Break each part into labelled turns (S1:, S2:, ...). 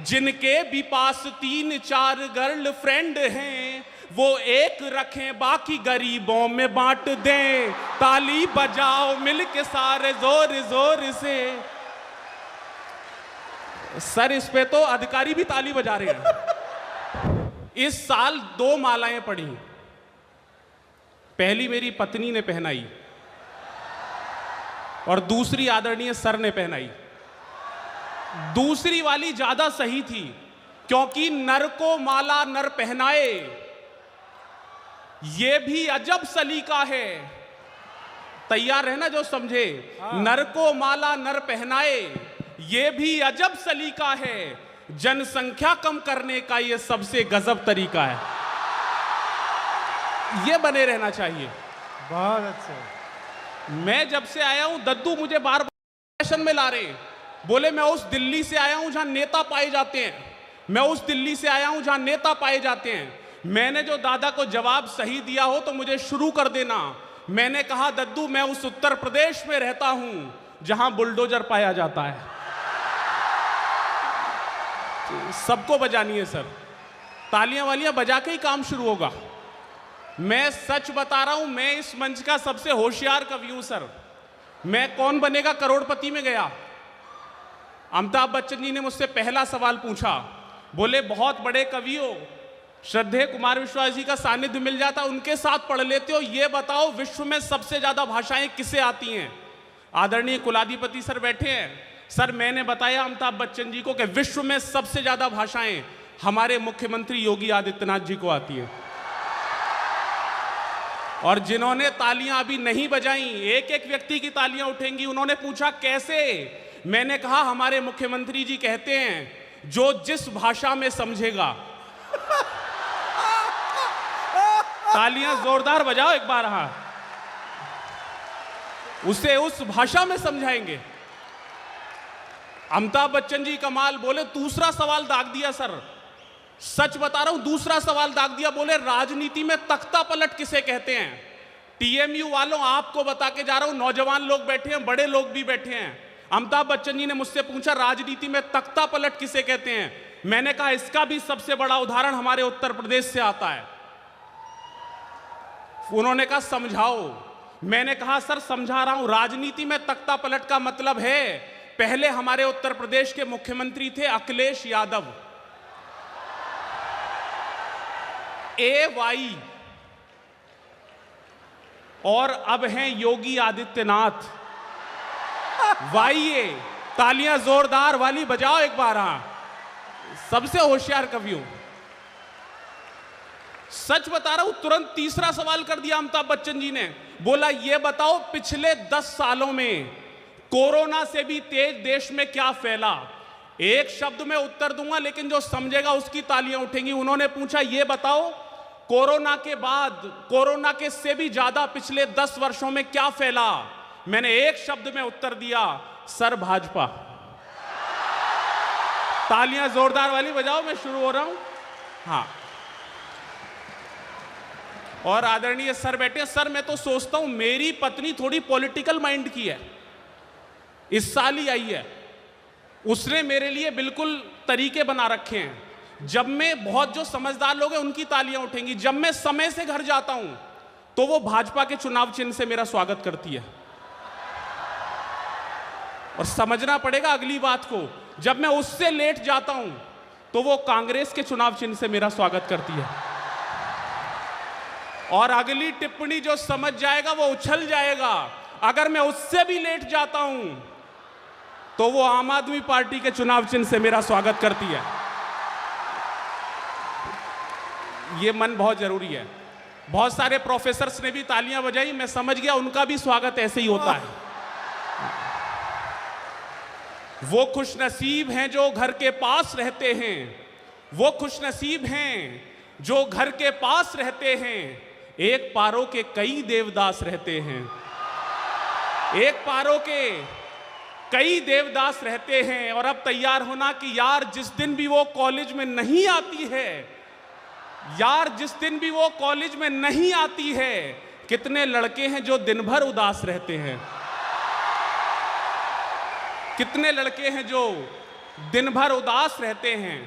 S1: जिनके भी पास 3-4 गर्लफ्रेंड हैं, वो एक रखें बाकी गरीबों में बांट दें। ताली बजाओ मिलके सारे जोर जोर से। सर इस पे तो अधिकारी भी ताली बजा रहे हैं। इस साल 2 मालाएं पड़ी। पहली मेरी पत्नी ने पहनाई और दूसरी आदरणीय सर ने पहनाई। दूसरी वाली ज्यादा सही थी, क्योंकि नर को माला नर पहनाए, ये भी अजब सलीका है। तैयार है ना जो समझे? नर को माला नर पहनाए, ये भी अजब सलीका है। जनसंख्या कम करने का ये सबसे गजब तरीका है। ये बने रहना चाहिए।
S2: बहुत अच्छा।
S1: मैं जब से आया हूं दद्दू मुझे बार बार फैशन में ला रहे हैं। बोले मैं उस दिल्ली से आया हूं जहां नेता पाए जाते हैं, मैं उस दिल्ली से आया हूं जहां नेता पाए जाते हैं। मैंने जो दादा को जवाब सही दिया हो तो मुझे शुरू कर देना। मैंने कहा दद्दू मैं उस उत्तर प्रदेश में रहता हूं जहां बुलडोजर पाया जाता है। सबको बजानी है सर, तालियां वालियां बजा के ही काम शुरू होगा। मैं सच बता रहा हूं, मैं इस मंच का सबसे होशियार कवि हूं सर। मैं कौन बनेगा करोड़पति में गया, अमिताभ बच्चन जी ने मुझसे पहला सवाल पूछा। बोले बहुत बड़े कवि हो, श्रद्धेय कुमार विश्वास जी का सानिध्य मिल जाता, उनके साथ पढ़ लेते हो, ये बताओ विश्व में सबसे ज्यादा भाषाएं किसे आती हैं? आदरणीय कुलाधिपति सर बैठे हैं। सर मैंने बताया अमिताभ बच्चन जी को कि विश्व में सबसे ज्यादा भाषाएं हमारे मुख्यमंत्री योगी आदित्यनाथ जी को आती है। और जिन्होंने तालियां अभी नहीं बजाई, एक एक व्यक्ति की तालियां उठेंगी। उन्होंने पूछा कैसे? मैंने कहा हमारे मुख्यमंत्री जी कहते हैं जो जिस भाषा में समझेगा। तालियां जोरदार बजाओ एक बार। हाँ, उसे उस भाषा में समझाएंगे। अमिताभ बच्चन जी कमाल। बोले दूसरा सवाल दाग दिया सर, सच बता रहा हूं, दूसरा सवाल दाग दिया। बोले राजनीति में तख्ता पलट किसे कहते हैं? टीएमयू वालों आपको बता के जा रहा हूं, नौजवान लोग बैठे हैं, बड़े लोग भी बैठे हैं। अमिताभ बच्चन जी ने मुझसे पूछा राजनीति में तख्ता पलट किसे कहते हैं? मैंने कहा इसका भी सबसे बड़ा उदाहरण हमारे उत्तर प्रदेश से आता है। उन्होंने कहा समझाओ। मैंने कहा सर समझा रहा हूं, राजनीति में तख्ता पलट का मतलब है पहले हमारे उत्तर प्रदेश के मुख्यमंत्री थे अखिलेश यादव, AY, और अब हैं योगी आदित्यनाथ, YA। तालियां जोरदार वाली बजाओ एक बार। हाँ, सबसे होशियार कवि हूं, सच बता रहा हूं। तुरंत तीसरा सवाल कर दिया अमिताभ बच्चन जी ने। बोला ये बताओ पिछले 10 सालों में कोरोना से भी तेज देश में क्या फैला? एक शब्द में उत्तर दूंगा, लेकिन जो समझेगा उसकी तालियां उठेंगी। उन्होंने पूछा ये बताओ कोरोना के बाद, कोरोना के से भी ज्यादा पिछले 10 वर्षों में क्या फैला? मैंने एक शब्द में उत्तर दिया, सर भाजपा। तालियां जोरदार वाली बजाओ, मैं शुरू हो रहा हूं। हाँ, और आदरणीय सर बैठे। सर मैं तो सोचता हूं मेरी पत्नी थोड़ी पॉलिटिकल माइंड की है, इस साल ही आई है, उसने मेरे लिए बिल्कुल तरीके बना रखे हैं। जब मैं, बहुत जो समझदार लोग हैं उनकी तालियां उठेंगी। जब मैं समय से घर जाता हूं तो वो भाजपा के चुनाव चिन्ह से मेरा स्वागत करती है। और समझना पड़ेगा अगली बात को, जब मैं उससे लेट जाता हूं तो वो कांग्रेस के चुनाव चिन्ह से मेरा स्वागत करती है। और अगली टिप्पणी जो समझ जाएगा वो उछल जाएगा। अगर मैं उससे भी लेट जाता हूं तो वो आम आदमी पार्टी के चुनाव चिन्ह से मेरा स्वागत करती है। ये मन बहुत जरूरी है। बहुत सारे प्रोफेसर्स ने भी तालियां बजाई, मैं समझ गया उनका भी स्वागत ऐसे ही होता है। वो खुशनसीब हैं जो घर के पास रहते हैं, वो खुशनसीब हैं जो घर के पास रहते हैं। एक पारो के कई देवदास रहते हैं, एक पारो के कई देवदास रहते हैं। और अब तैयार होना कि यार जिस दिन भी वो कॉलेज में नहीं आती है, यार जिस दिन भी वो कॉलेज में नहीं आती है, कितने लड़के हैं जो दिन भर उदास रहते हैं, कितने लड़के हैं जो दिन भर उदास रहते हैं।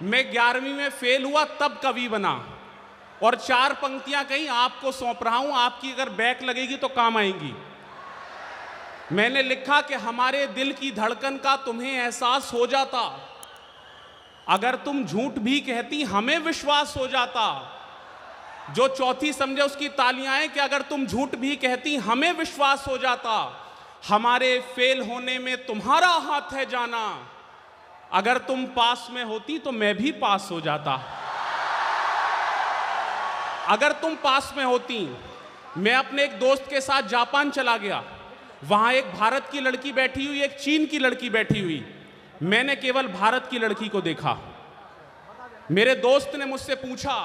S1: मैं 11वीं में फेल हुआ तब कवि बना, और 4 पंक्तियां कहीं आपको सौंप रहा हूं, आपकी अगर बैक लगेगी तो काम आएंगी। मैंने लिखा कि हमारे दिल की धड़कन का तुम्हें एहसास हो जाता, अगर तुम झूठ भी कहती हमें विश्वास हो जाता। जो चौथी समझे उसकी तालियां हैं कि अगर तुम झूठ भी कहती हमें विश्वास हो जाता। हमारे फेल होने में तुम्हारा हाथ है जाना, अगर तुम पास में होती तो मैं भी पास हो जाता। अगर तुम पास में होती, मैं अपने एक दोस्त के साथ जापान चला गया, वहां एक भारत की लड़की बैठी हुई, एक चीन की लड़की बैठी हुई। मैंने केवल भारत की लड़की को देखा। मेरे दोस्त ने मुझसे पूछा,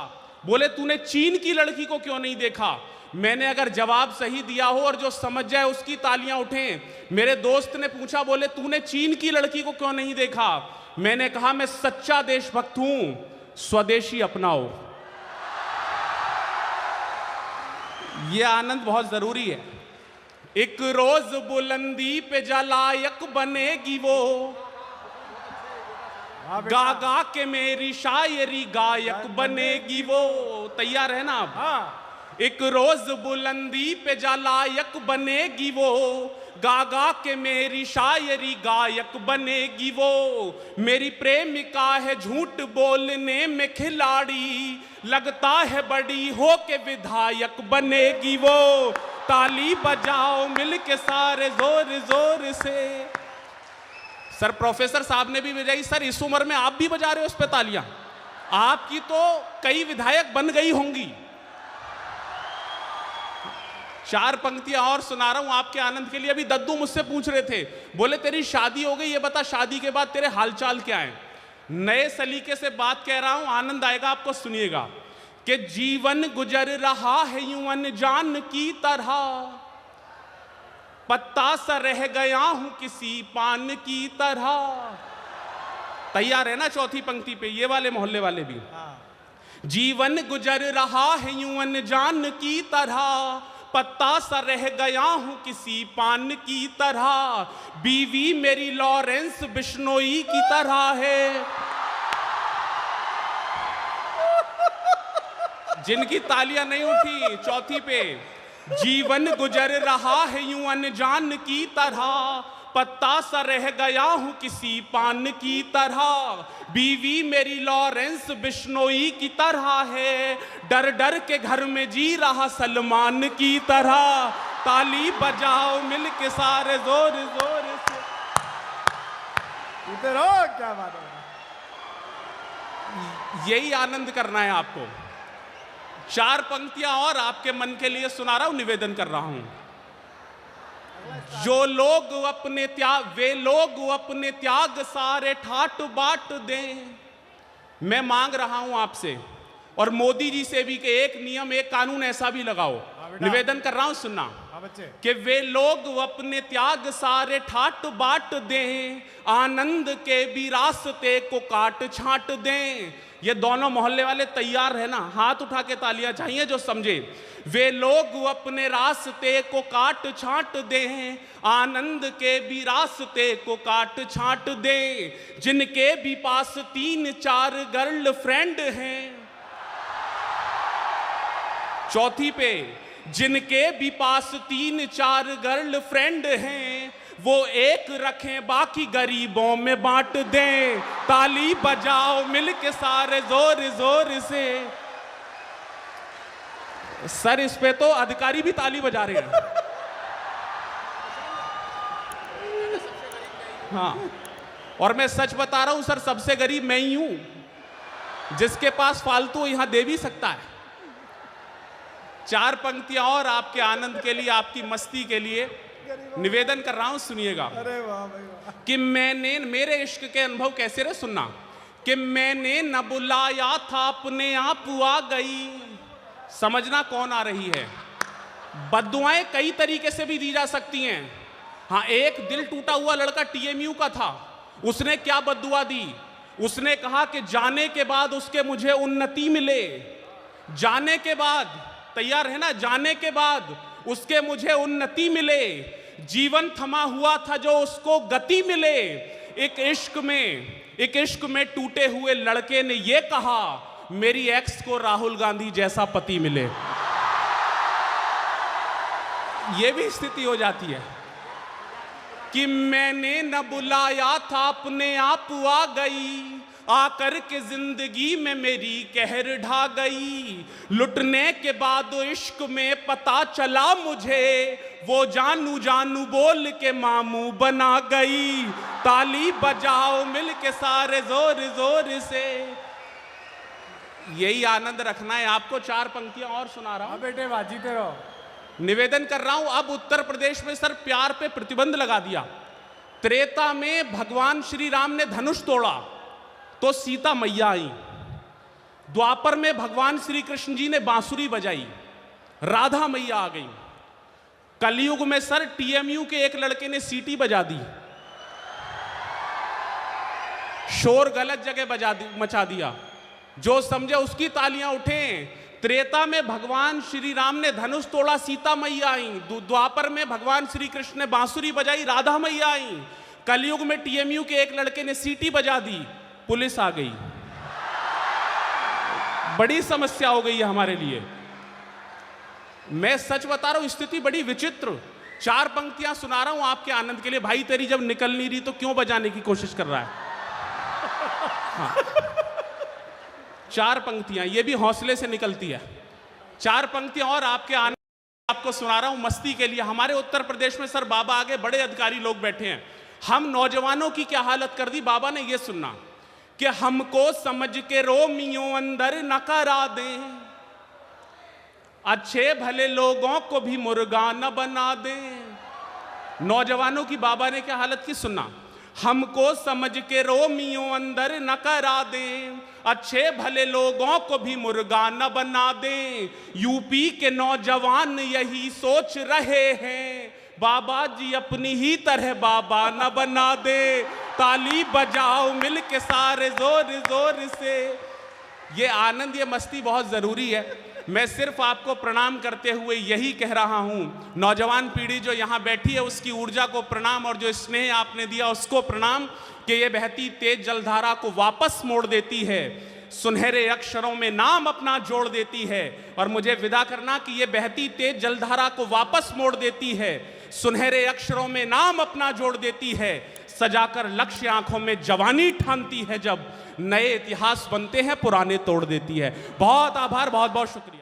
S1: बोले तूने चीन की लड़की को क्यों नहीं देखा? मैंने अगर जवाब सही दिया हो और जो समझ जाए उसकी तालियां उठें। मेरे दोस्त ने पूछा, बोले तूने चीन की लड़की को क्यों नहीं देखा? मैंने कहा, मैं सच्चा देशभक्त हूं, स्वदेशी अपनाओ। यह आनंद बहुत जरूरी है। एक रोज बुलंदी पे जलायक बनेगी वो, गा गा के मेरी शायरी गायक बनेगी वो। तैयार है ना आप?
S2: हाँ।
S1: एक रोज बुलंदी पे जलायक बनेगी वो, गा गा के मेरी शायरी गायक बनेगी वो। मेरी प्रेमिका है झूठ बोलने में खिलाड़ी, लगता है बड़ी हो के विधायक बनेगी वो। ताली बजाओ मिलके सारे जोर जोर से। सर प्रोफेसर साहब ने भी बजाई। सर इस उम्र में आप भी बजा रहे हो उस पे तालियां? आपकी तो कई विधायक बन गई होंगी। 4 पंक्तियां और सुना रहा हूं आपके आनंद के लिए। अभी दद्दू मुझसे पूछ रहे थे, बोले तेरी शादी हो गई, ये बता शादी के बाद तेरे हालचाल क्या है? नए सलीके से बात कह रहा हूं, आनंद आएगा आपको, सुनिएगा। कि जीवन गुजर रहा है यूं अनजान की तरह, पत्ता सा रह गया हूं किसी पान की तरह। तैयार है ना चौथी पंक्ति पे? ये वाले मोहल्ले वाले भी। जीवन गुजर रहा है यूं अनजान की तरह, पत्ता सा रह गया हूं किसी पान की तरह। बीवी मेरी लॉरेंस बिश्नोई की तरह है। जिनकी तालियां नहीं उठी चौथी पे, जीवन गुजर रहा है यूं अनजान की तरह, पत्ता सा रह गया हूं किसी पान की तरह। बीवी मेरी लॉरेंस बिश्नोई की तरह है, डर डर के घर में जी रहा सलमान की तरह। ताली बजाओ मिलके सारे जोर जोर से।
S2: इधर हो, क्या बात है।
S1: यही आनंद करना है आपको। 4 पंक्तियां और आपके मन के लिए सुना रहा हूं, निवेदन कर रहा हूं। जो लोग अपने त्याग, वे लोग अपने त्याग सारे ठाट बाट दें। मैं मांग रहा हूं आपसे और मोदी जी से भी कि एक नियम, एक कानून ऐसा भी लगाओ। निवेदन कर रहा हूं, सुनना। कि वे लोग अपने त्याग सारे ठाट बाट दें, आनंद के भी रास्ते को काट छाट दें। ये दोनों मोहल्ले वाले तैयार है ना? हाथ उठा के तालियां चाहिए जो समझे। वे लोग अपने रास्ते को काट छाट दें, आनंद के भी रास्ते को काट छाट दें। जिनके भी पास 3-4 गर्लफ्रेंड हैं, चौथी पे, जिनके भी पास 3-4 गर्लफ्रेंड हैं, वो एक रखें बाकी गरीबों में बांट दें। ताली बजाओ मिलके सारे जोर जोर से। सर इस पे तो अधिकारी भी ताली बजा रहे हैं। हाँ, और मैं सच बता रहा हूं सर, सबसे गरीब मैं ही हूं। जिसके पास फालतू यहां दे भी सकता है। 4 पंक्तियां और आपके आनंद के लिए, आपकी मस्ती के लिए निवेदन कर रहा हूं, सुनिएगा।
S2: अरे वाह भाई वाह।
S1: कि मैंने, मेरे इश्क के अनुभव कैसे रहे सुनना। कि मैंने न बुलाया था अपने आप आ गई। समझना कौन आ रही है। बद्दुआएं कई तरीके से भी दी जा सकती हैं। हाँ, एक दिल टूटा हुआ लड़का TMU का था, उसने क्या बद्दुआ दी? उसने कहा कि जाने के बाद उसके मुझे उन्नति मिले। जाने के बाद, तैयार है ना? जाने के बाद उसके मुझे उन्नति मिले। जीवन थमा हुआ था जो उसको गति मिले। एक इश्क में टूटे हुए लड़के ने ये कहा, मेरी एक्स को राहुल गांधी जैसा पति मिले। ये भी स्थिति हो जाती है कि मैंने न बुलाया था, अपने आप आ गई, आकर के जिंदगी में मेरी कहर ढा गई। लुटने के बाद इश्क में पता चला मुझे, वो जानू जानू बोल के मामू बना गई। ताली बजाओ मिल के सारे जोर जोर से। यही आनंद रखना है आपको। 4 पंक्तियां और सुना रहा हूं।
S2: बेटे बाजीते रहो।
S1: निवेदन कर रहा हूं, अब उत्तर प्रदेश में सर प्यार पे प्रतिबंध लगा दिया। त्रेता में भगवान श्री राम ने धनुष तोड़ा तो सीता मैया आई। द्वापर में भगवान श्री कृष्ण जी ने बांसुरी बजाई, राधा मैया आ गई। कलयुग में सर टीएमयू के एक लड़के ने सीटी बजा दी, शोर गलत जगह मचा दिया, जो समझे उसकी तालियां उठें। त्रेता में भगवान श्री राम ने धनुष तोड़ा, सीता मैया आई। द्वापर में भगवान श्री कृष्ण ने बांसुरी बजाई, राधा मैया आई। कलयुग में टीएमयू के एक लड़के ने सीटी बजा दी, पुलिस आ गई। बड़ी समस्या हो गई है हमारे लिए। मैं सच बता रहा हूं, स्थिति बड़ी विचित्र। 4 पंक्तियां सुना रहा हूं आपके आनंद के लिए। भाई तेरी जब निकल नहीं रही तो क्यों बजाने की कोशिश कर रहा है? हाँ। 4 पंक्तियां, ये भी हौसले से निकलती है। 4 पंक्तियां और आपके आनंद आपको सुना रहा हूं मस्ती के लिए। हमारे उत्तर प्रदेश में सर बाबा आगे बड़े अधिकारी लोग बैठे हैं। हम नौजवानों की क्या हालत कर दी बाबा ने, ये सुनना कि हमको समझ के रोमियो अंदर न करा दें, अच्छे भले लोगों को भी मुर्गा न बना दें। नौजवानों की बाबा ने क्या हालत की, सुनना। हमको समझ के रोमियो अंदर न करा दें, अच्छे भले लोगों को भी मुर्गा न बना दें। यूपी के नौजवान यही सोच रहे हैं, बाबा जी अपनी ही तरह बाबा न बना दे। ताली बजाओ मिल के सारे जोर जोर से। ये आनंद, ये मस्ती बहुत जरूरी है। मैं सिर्फ आपको प्रणाम करते हुए यही कह रहा हूं, नौजवान पीढ़ी जो यहां बैठी है उसकी ऊर्जा को प्रणाम, और जो स्नेह आपने दिया उसको प्रणाम, कि ये बहती तेज जलधारा को वापस मोड़ देती है, सुनहरे अक्षरों में नाम अपना जोड़ देती है। और मुझे विदा करना कि ये बहती तेज जलधारा को वापस मोड़ देती है, सुनहरे अक्षरों में नाम अपना जोड़ देती है, सजाकर लक्ष्य आंखों में जवानी ठानती है, जब नए इतिहास बनते हैं पुराने तोड़ देती है। बहुत आभार, बहुत बहुत शुक्रिया।